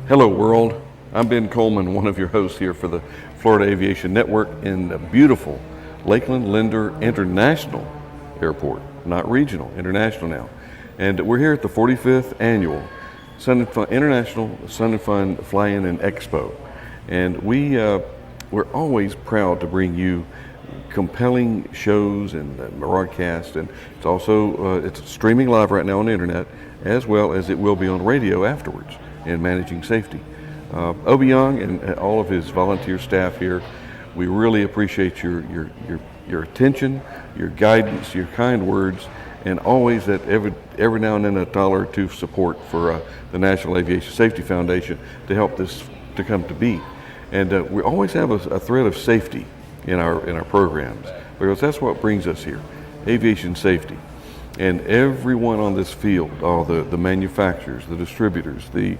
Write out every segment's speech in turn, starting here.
Hello world, I'm Ben Coleman, one of your hosts here for the Florida Aviation Network in the beautiful Lakeland Linder International Airport, not regional, international now. And we're here at the 45th annual International Sun and Fun Fly-In and Expo. And we're always proud to bring you compelling shows and broadcasts, and it's also it's streaming live right now on the internet, as well as it will be on radio afterwards in managing safety. Obi Young and all of his volunteer staff here, we really appreciate your attention, your guidance, your kind words, and always that every now and then $1 or $2 support for the National Aviation Safety Foundation to help this to come to be. And we always have a thread of safety in our programs, because that's what brings us here, aviation safety. And everyone on this field, all the manufacturers, the distributors, the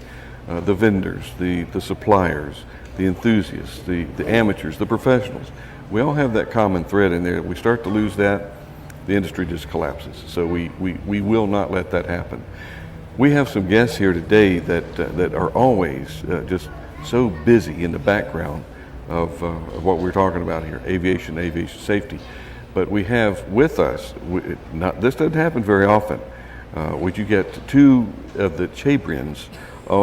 vendors, the suppliers, the enthusiasts, the amateurs, the professionals, we all have that common thread in there. If we start to lose that, the industry just collapses. So we will not let that happen. We have some guests here today that are always just so busy in the background of what we're talking about here, aviation safety. But we have with us, this doesn't happen very often, would you get two of the Chabrians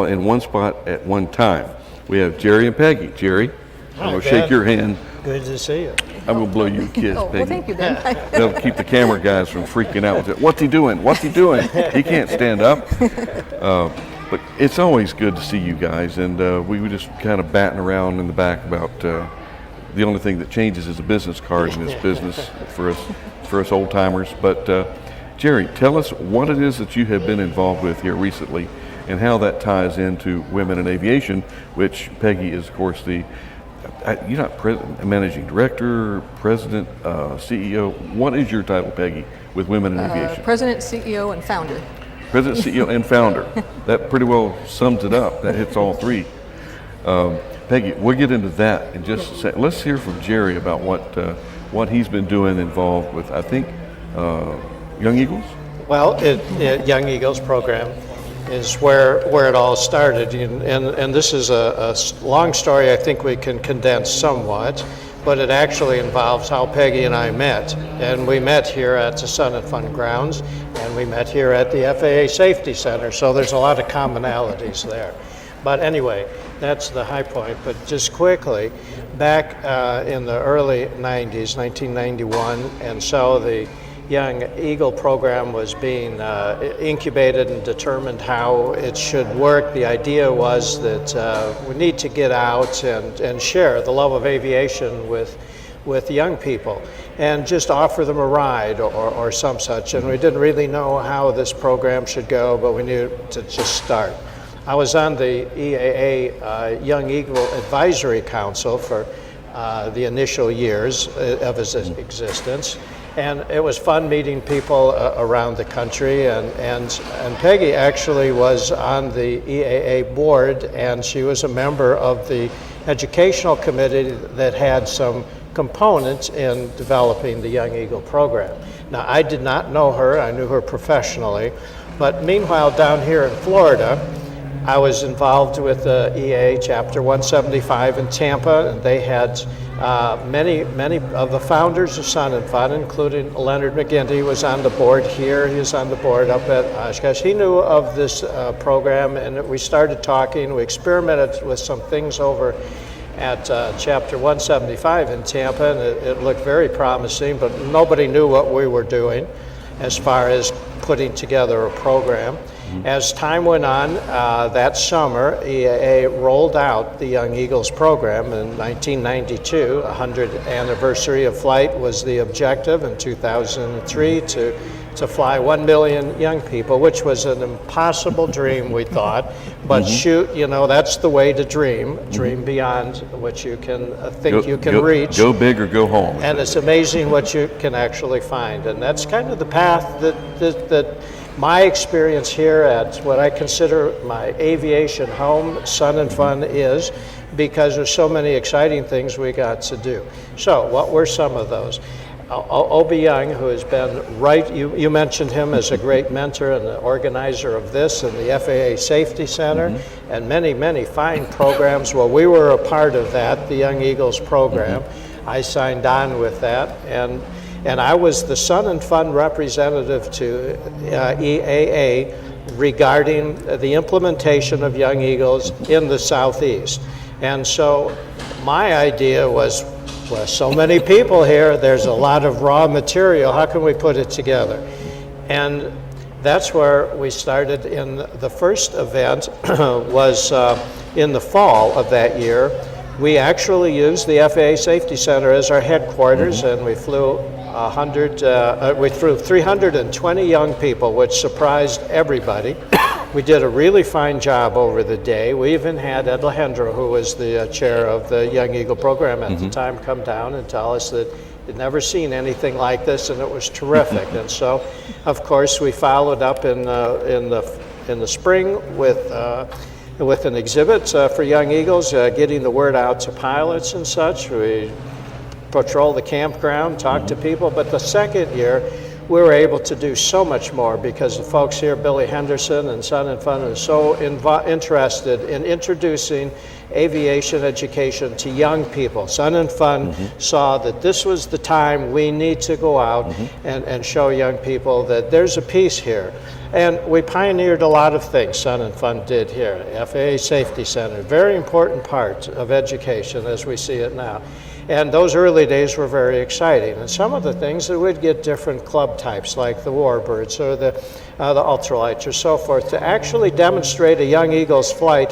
in one spot at one time. We have Jerry and Peggy. Jerry, I'm going to shake your hand. Good to see you. I'm going to blow you a kiss, Peggy. Well, thank you, Ben. That'll keep the camera guys from freaking out. What's he doing? What's he doing? He can't stand up. But it's always good to see you guys, and we were just kind of batting around in the back about the only thing that changes is a business card in this business for us old timers. But Jerry, tell us what it is that you have been involved with here recently, and how that ties into women in aviation, which Peggy is, of course, you're not managing director, president, CEO. What is your title, Peggy, with women in aviation? President, CEO, and founder. President, CEO, and founder. That pretty well sums it up. That hits all three. Peggy, we'll get into that in just a second. Let's hear from Jerry about what he's been doing involved with, I think, Young Eagles? Well, Young Eagles program is where it all started. And this is a long story I think we can condense somewhat, but it actually involves how Peggy and I met. And we met here at the Sun and Fun grounds, and we met here at the FAA Safety Center, so there's a lot of commonalities there. But anyway, that's the high point. But just quickly, back in the early 90s, 1991, and so the Young Eagle program was being incubated and determined how it should work. The idea was that we need to get out and share the love of aviation with young people and just offer them a ride or some such. And we didn't really know how this program should go, but we knew to just start. I was on the EAA Young Eagle Advisory Council for the initial years of its existence. And it was fun meeting people around the country, and Peggy actually was on the EAA board, and she was a member of the educational committee that had some components in developing the Young Eagle program. Now, I did not know her, I knew her professionally, but meanwhile down here in Florida, I was involved with the EA Chapter 175 in Tampa, and they had many of the founders of Sun and Fun, including Leonard McGinty, was on the board here. He was on the board up at Oshkosh. He knew of this program, and we started talking. We experimented with some things over at Chapter 175 in Tampa, and it looked very promising, but nobody knew what we were doing as far as putting together a program. As time went on, that summer, EAA rolled out the Young Eagles program in 1992. 100th anniversary of flight was the objective in 2003 to fly 1 million young people, which was an impossible dream, we thought, but shoot, you know, that's the way to dream. Dream beyond what you can think you can reach. Go big or go home. And it's amazing what you can actually find. And that's kind of the path that my experience here at what I consider my aviation home, Sun and Fun, is, because there's so many exciting things we got to do. So what were some of those? Obi Young, who has been you mentioned him as a great mentor and the organizer of this and the FAA Safety Center, and many, many fine programs. Well, we were a part of that, the Young Eagles program. I signed on with that, and I was the Sun and Fun representative to EAA regarding the implementation of Young Eagles in the Southeast. And so my idea was, well, so many people here, there's a lot of raw material, how can we put it together? And that's where we started. In the first event was in the fall of that year. We actually used the FAA Safety Center as our headquarters, and we flew 320 young people, which surprised everybody. We did a really fine job over the day. We even had Ed Alejandro, who was the chair of the Young Eagle program at the time, come down and tell us that he'd never seen anything like this, and it was terrific. And so, of course, we followed up in the spring with an exhibit for Young Eagles, getting the word out to pilots and such. We patrolled the campground, talked to people. But the second year, we were able to do so much more because the folks here, Billy Henderson and Sun and Fun, are so interested in introducing aviation education to young people. Sun and Fun saw that this was the time we need to go out and show young people that there's a piece here. And we pioneered a lot of things Sun and Fun did here. FAA Safety Center, very important part of education as we see it now. And those early days were very exciting. And some of the things that we'd get different club types like the Warbirds or the Ultralights or so forth to actually demonstrate a Young Eagles flight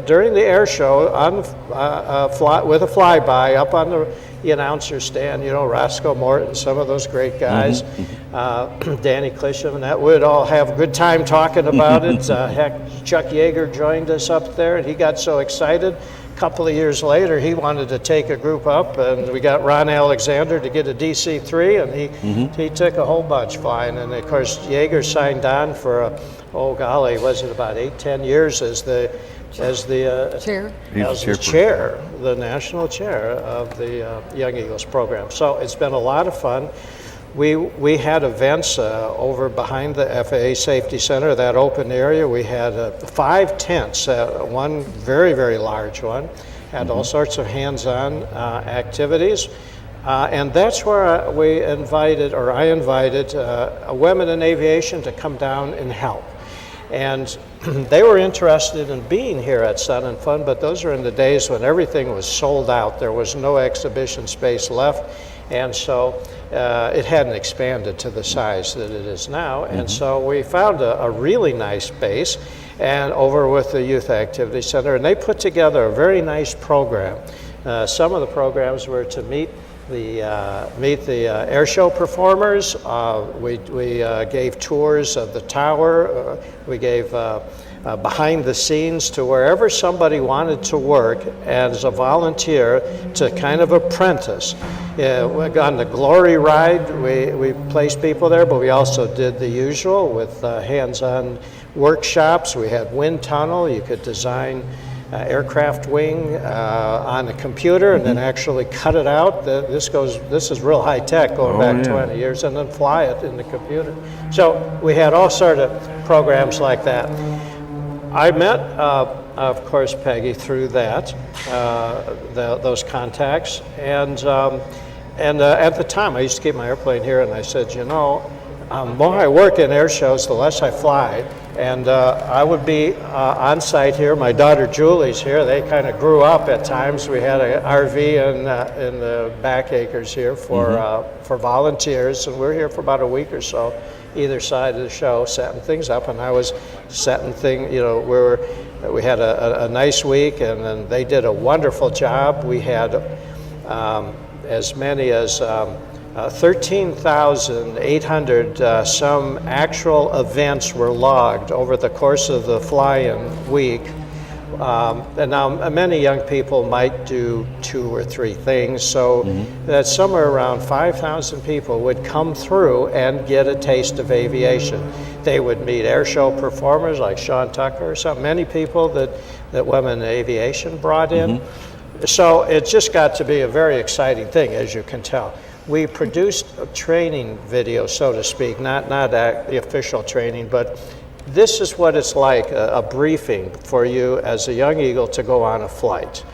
during the air show with a flyby up on the announcer stand, you know, Roscoe Morton, some of those great guys, Danny Clisham, and that would all have a good time talking about it. Heck, Chuck Yeager joined us up there, and he got so excited. A couple of years later, he wanted to take a group up, and we got Ron Alexander to get a DC-3, and he took a whole bunch flying. And of course, Yeager signed on for was it about 8-10 years as the chair? As the chair, the national chair of the Young Eagles program. So it's been a lot of fun. We had events over behind the FAA Safety Center, that open area. We had 5 tents, one very, very large one, had all sorts of hands-on activities. And that's where I invited women in aviation to come down and help. And they were interested in being here at Sun and Fun, but those are in the days when everything was sold out. There was no exhibition space left, and so it hadn't expanded to the size that it is now. And so we found a really nice base and over with the Youth Activity Center, and they put together a very nice program. Some of the programs were to meet the air show performers. We gave tours of the tower. We gave behind the scenes to wherever somebody wanted to work as a volunteer to kind of apprentice. On the Glory Ride, we placed people there, but we also did the usual with hands-on workshops. We had wind tunnel. You could design aircraft wing on a computer and then actually cut it out. This is real high tech going back 20 years, and then fly it in the computer. So we had all sort of programs like that. I met, of course, Peggy through that, those contacts, and at the time I used to keep my airplane here, and I said, you know, the more I work in air shows, the less I fly. And I would be on site here. My daughter Julie's here. They kind of grew up at times. We had an RV in the back acres here for volunteers, and we're here for about a week or so, either side of the show, setting things up. And I was setting things. You know, we had a nice week, and then they did a wonderful job. We had as many as 13,800 some actual events were logged over the course of the fly-in week. And now many young people might do 2 or 3 things, so that somewhere around 5,000 people would come through and get a taste of aviation. They would meet air show performers like Sean Tucker or something, many people that Women in Aviation brought in. So it just got to be a very exciting thing, as you can tell. We produced a training video, so to speak, not the official training, but this is what it's like, a briefing for you as a young eagle to go on a flight.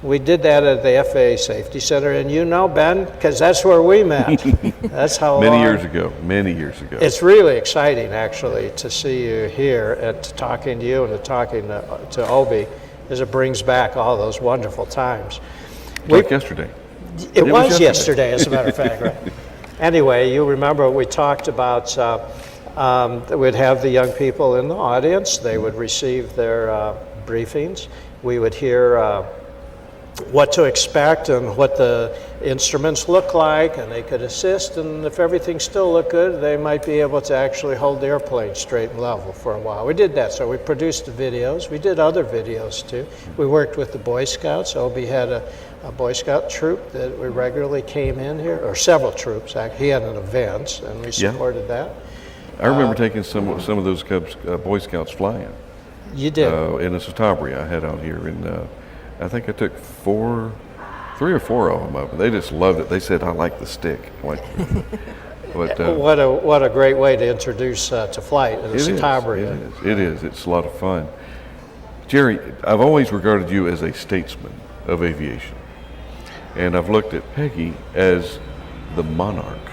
We did that at the FAA Safety Center, and you know, Ben, because that's where we met. That's how Many long. years ago. It's really exciting, actually, to see you here and to talking to you and to talking to Obi, as it brings back all those wonderful times. Like yesterday. It was yesterday, as a matter of fact. Right? Anyway, you remember we talked about we'd have the young people in the audience. They would receive their briefings. We would hear what to expect and what the instruments look like, and they could assist. And if everything still looked good, they might be able to actually hold the airplane straight and level for a while. We did that. So we produced the videos. We did other videos too. We worked with the Boy Scouts. Obie had a Boy Scout troop that we regularly came in here, or several troops. He had an event, and we supported that. I remember taking some of those Cubs, Boy Scouts flying. You did? In a Chabrian I had out here, and I think I took 3 or 4 of them up. They just loved it. They said, "I like the stick." But, what a great way to introduce to flight in a Chabrian. It is. It's a lot of fun. Jerry, I've always regarded you as a statesman of aviation, and I've looked at Peggy as the monarch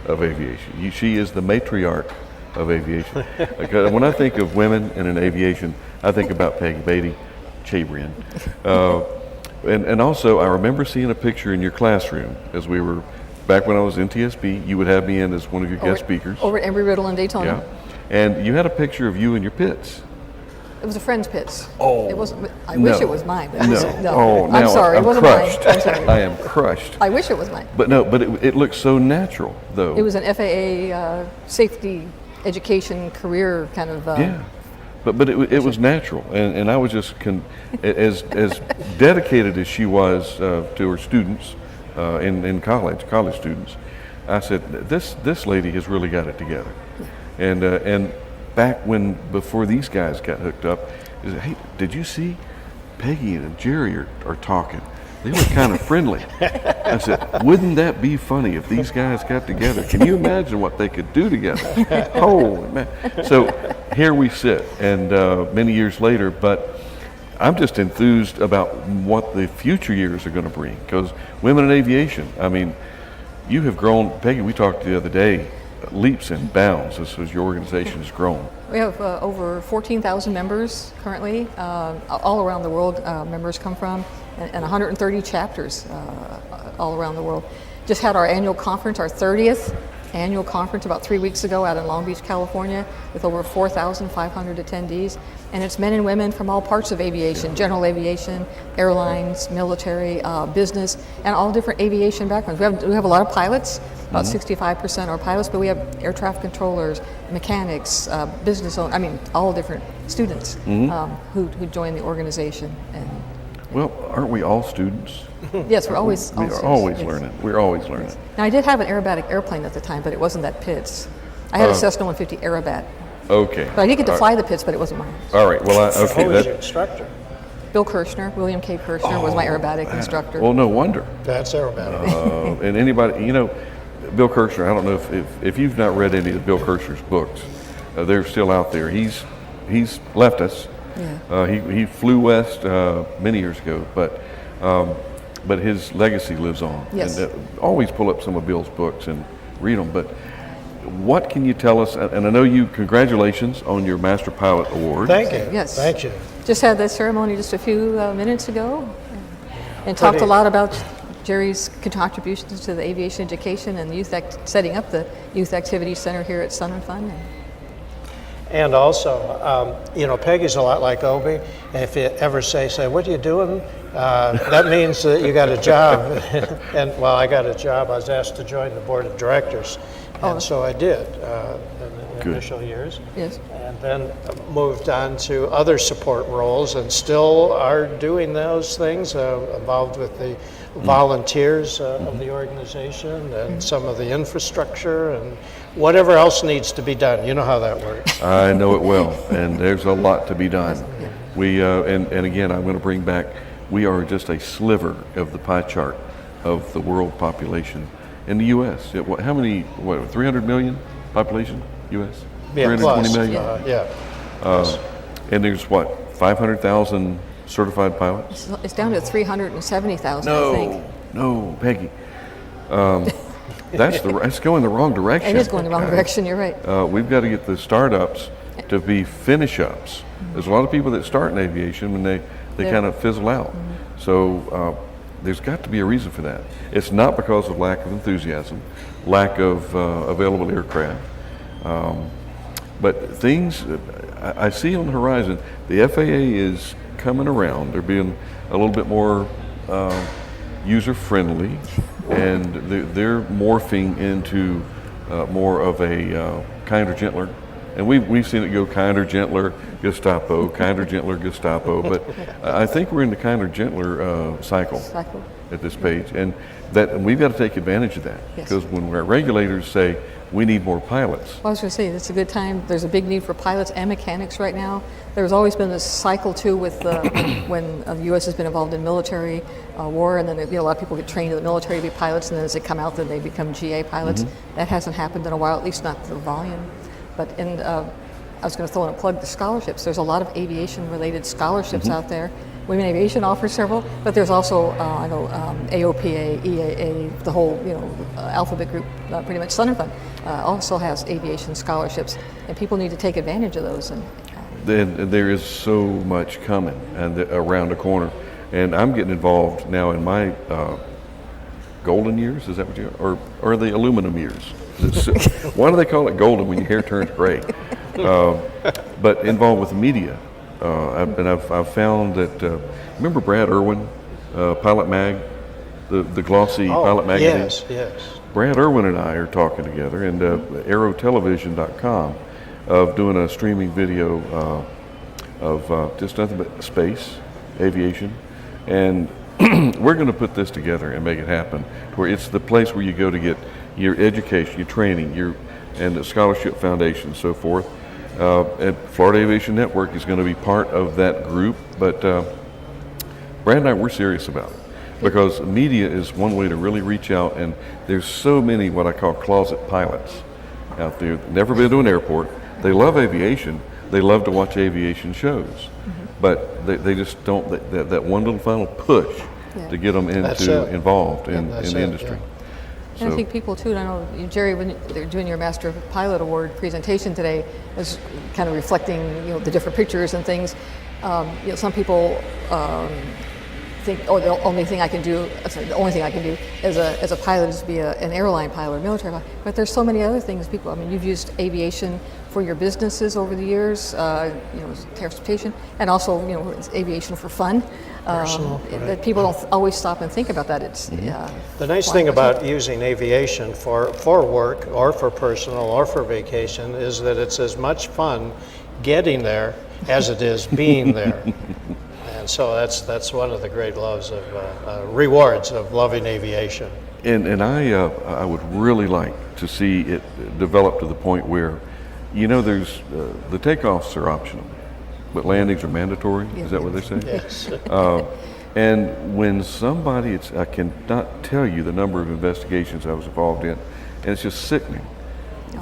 of aviation. She is the matriarch of aviation. When I think of women in aviation, I think about Peggy Beatty, Chabrian. And also, I remember seeing a picture in your classroom as we were, back when I was in TSB, you would have me in as one of your guest speakers. Over at Embry-Riddle in Daytona. Yeah. And you had a picture of you in your pits. It was a friend's pits. Oh. It wasn't, I wish it was mine. No. Oh, I'm sorry, it wasn't crushed. mine. I'm sorry. I am crushed. I wish it was mine. But no, it looks so natural, though. It was an FAA safety education career kind of. Yeah. But it was natural, and I was just as dedicated as she was to her students in college students. I said, this lady has really got it together, and back before these guys got hooked up, he said, "Hey, did you see Peggy and Jerry are talking? They were kind of friendly." I said, "Wouldn't that be funny if these guys got together? Can you imagine what they could do together?" Holy man. So here we sit, and many years later, but I'm just enthused about what the future years are going to bring, because women in aviation, I mean, you have grown. Peggy, we talked the other day, leaps and bounds as your organization has grown. We have over 14,000 members currently, all around the world. Members come from, and 130 chapters all around the world. Just had our annual conference, our 30th annual conference about 3 weeks ago out in Long Beach, California, with over 4,500 attendees. And it's men and women from all parts of aviation, general aviation, airlines, military, business, and all different aviation backgrounds. We have a lot of pilots, about 65% are pilots, but we have air traffic controllers, mechanics, business owners, all different students who join the organization. And well, aren't we all students? yes, we're always learning. We're always learning. Yes. Now, I did have an aerobatic airplane at the time, but it wasn't that Pitts. I had a Cessna 150 Aerobat. Okay. But I did get to fly the Pitts, but it wasn't mine. All right. Well, Who was your instructor? Bill Kirshner, William K. Kirshner was my aerobatic instructor. Well, no wonder. That's aerobatic. And anybody, Bill Kirshner, I don't know if you've not read any of Bill Kirshner's books, they're still out there. He's left us. Yeah. He flew west many years ago, but his legacy lives on. Yes. And always pull up some of Bill's books and read them. But what can you tell us? And I know congratulations on your Master Pilot Award. Thank you. Yes. Thank you. Just had that ceremony just a few minutes ago, and talked a lot about Jerry's contributions to the aviation education and setting up the Youth Activity Center here at Sun and Fun. And also, you know, Peggy's a lot like Obi. If you ever say, what are you doing? That means that you got a job. And well, I got a job. I was asked to join the board of directors. And so I did in the initial years. Yes. And then moved on to other support roles and still are doing those things, involved with the volunteers of the organization and some of the infrastructure and whatever else needs to be done. You know how that works. I know it well, and there's a lot to be done. We and again, I'm going to bring back. We are just a sliver of the pie chart of the world population in the U.S. How many? 300 million population U.S. Yeah, 320 plus. million. Yeah. And there's 500,000 certified pilots. It's down to 370,000, I think. No, Peggy. That's going the wrong direction. It is going the wrong direction, you're right. We've got to get the startups to be finish-ups. There's a lot of people that start in aviation and they kind of fizzle out. So there's got to be a reason for that. It's not because of lack of enthusiasm, lack of available aircraft. But things I see on the horizon, the FAA is coming around. They're being a little bit more user-friendly, and they're morphing into more of a kinder, gentler. And we've seen it go kinder, gentler, Gestapo, kinder, gentler, Gestapo. But I think we're in the kinder, gentler cycle at this page, and we've got to take advantage of that, because when our regulators say we need more pilots. Well, I was going to say, it's a good time. There's a big need for pilots and mechanics right now. There's always been this cycle, too, with when the U.S. has been involved in military war, and then a lot of people get trained in the military to be pilots, and then as they come out, then they become GA pilots. That hasn't happened in a while, at least not the volume. But I was going to throw in a plug to scholarships. There's a lot of aviation-related scholarships out there. Women Aviation offers several, but there's also, I know, AOPA, EAA, the whole, alphabet group, pretty much Sun 'n Fun, also has aviation scholarships, and people need to take advantage of those. And there is so much coming and around the corner, and I'm getting involved now in my golden years. Is that what or the aluminum years? Why do they call it golden when your hair turns gray? But involved with the media. I've found that, remember Brad Irwin, Pilot Mag, the glossy Pilot magazine? Yes. Brad Irwin and I are talking together, and aerotelevision.com, of doing a streaming video of just nothing but space, aviation, and we're going to put this together and make it happen, where it's the place where you go to get your education, your training, and the scholarship foundation and so forth. And Florida Aviation Network is going to be part of that group, but Brad and I, we're serious about it, because media is one way to really reach out, and there's so many what I call closet pilots out there, never been to an airport, they love aviation, they love to watch aviation shows, but they just don't, that one little final push to get them involved in the industry. And I think people too, and I know, Jerry, when they're doing your Master Pilot Award presentation today, is kind of reflecting, the different pictures and things. Some people think, the only thing I can do as a pilot is be an airline pilot or military pilot. But there's so many other things people. You've used aviation for your businesses over the years, transportation, and also, it's aviation for fun. Personal, that people don't always stop and think about that. It's the nice thing about using aviation for work or for personal or for vacation is that it's as much fun getting there as it is being there. And so that's one of the great loves of rewards of loving aviation. And I would really like to see it develop to the point where, there's the takeoffs are optional, but landings are mandatory. Is that what they say? Yes. And when somebody, I cannot tell you the number of investigations I was involved in, and it's just sickening.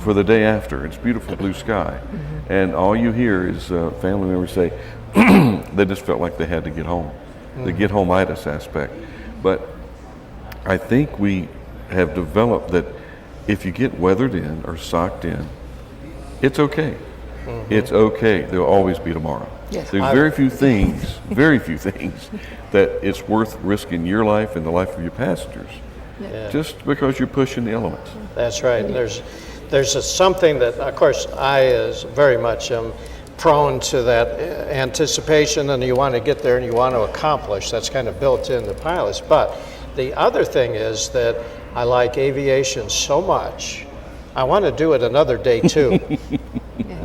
For the day after, it's beautiful blue sky, and all you hear is family members say they just felt like they had to get home, the get home-itis aspect. But I think we have developed that if you get weathered in or socked in, it's okay. It's okay. There'll always be tomorrow. Yes. There's very few things that it's worth risking your life and the life of your passengers, just because you're pushing the elements. That's right. there's something that, of course, I is very much prone to that anticipation, and you want to get there and you want to accomplish. That's kind of built into pilots. But the other thing is that I like aviation so much, I want to do it another day too.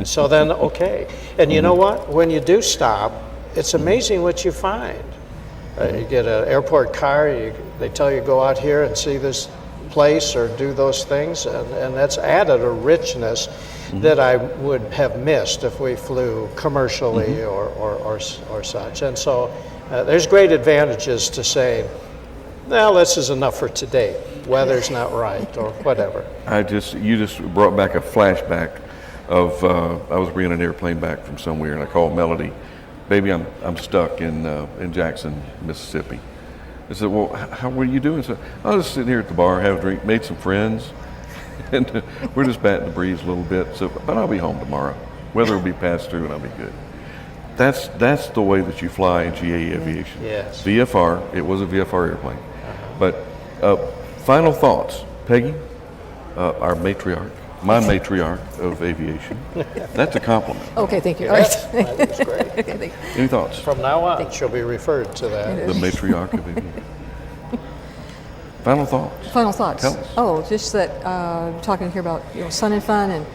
So then, okay. And you know what? When you do stop, it's amazing what you find. You get an airport car, they tell you go out here and see this place or do those things, and that's added a richness that I would have missed if we flew commercially or such. And so there's great advantages to saying, well, this is enough for today. Weather's not right or whatever. You just brought back a flashback of I was bringing an airplane back from somewhere, and I called Melody, baby, I'm stuck in Jackson, Mississippi. I said, well, what are you doing? I said, I was just sitting here at the bar, have a drink, made some friends, and we're just batting the breeze a little bit. So, but I'll be home tomorrow. Weather will be passed through, and I'll be good. That's the way that you fly in GA Aviation. Yes. VFR. It was a VFR airplane. But final thoughts, Peggy, our matriarch, my matriarch of aviation. That's a compliment. Okay, thank you. Yes, that was great. Okay, thank you. Any thoughts? From now on, she'll be referred to that. The matriarch of aviation. Final thoughts. Final thoughts. Tell us. Oh, just that talking here about sun and fun, and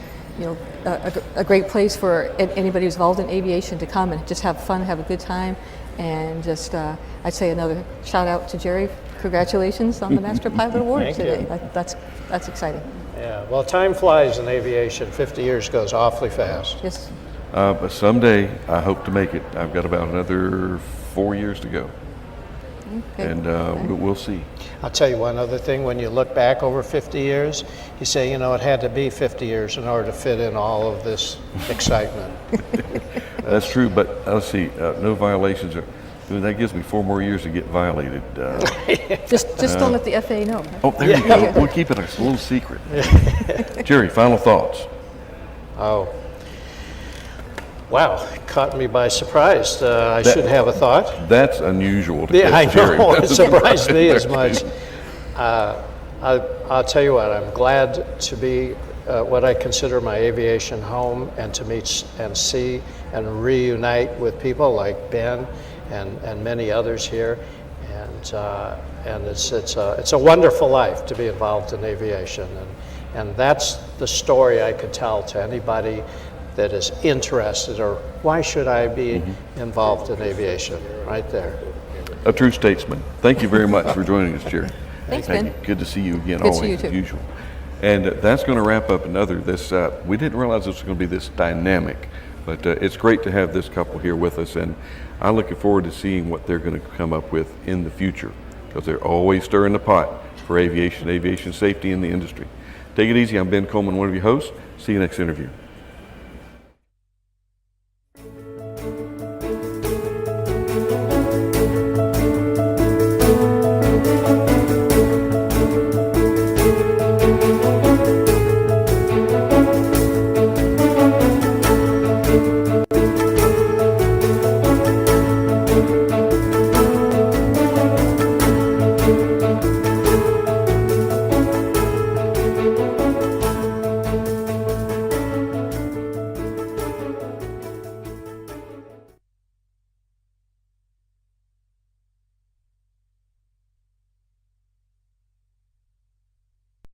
a great place for anybody who's involved in aviation to come and just have fun, have a good time, and just I'd say another shout out to Jerry. Congratulations on the Master Pilot Award Thank today. you. That's exciting. Yeah, well, time flies in aviation. 50 years goes awfully fast. Yes. But someday I hope to make it. I've got about another 4 years to go, Okay. and we'll see. I'll tell you one other thing. When you look back over 50 years, you say, it had to be 50 years in order to fit in all of this excitement. That's true, but let's see, no violations. That gives me 4 more years to get violated. Just don't let the FAA know. Oh, there you go. We'll keep it a little secret. Jerry, final thoughts. Oh. Wow, caught me by surprise. I should have a thought. That's unusual to Yeah, I catch Jerry. know. It surprised me as much. I'll tell you what, I'm glad to be what I consider my aviation home, and to meet and see and reunite with people like Ben and many others here. And it's a wonderful life to be involved in aviation. And that's the story I could tell to anybody that is interested, or why should I be involved in aviation, right there. A true statesman. Thank you very much for joining us, Jerry. Thanks, Thank Ben. you. Good to see you again, Good to see always, you as too. usual. And that's going to wrap up this. We didn't realize this was going to be this dynamic, but it's great to have this couple here with us, and I'm looking forward to seeing what they're going to come up with in the future, because they're always stirring the pot for aviation safety in the industry. Take it easy. I'm Ben Coleman, one of your hosts. See you next interview.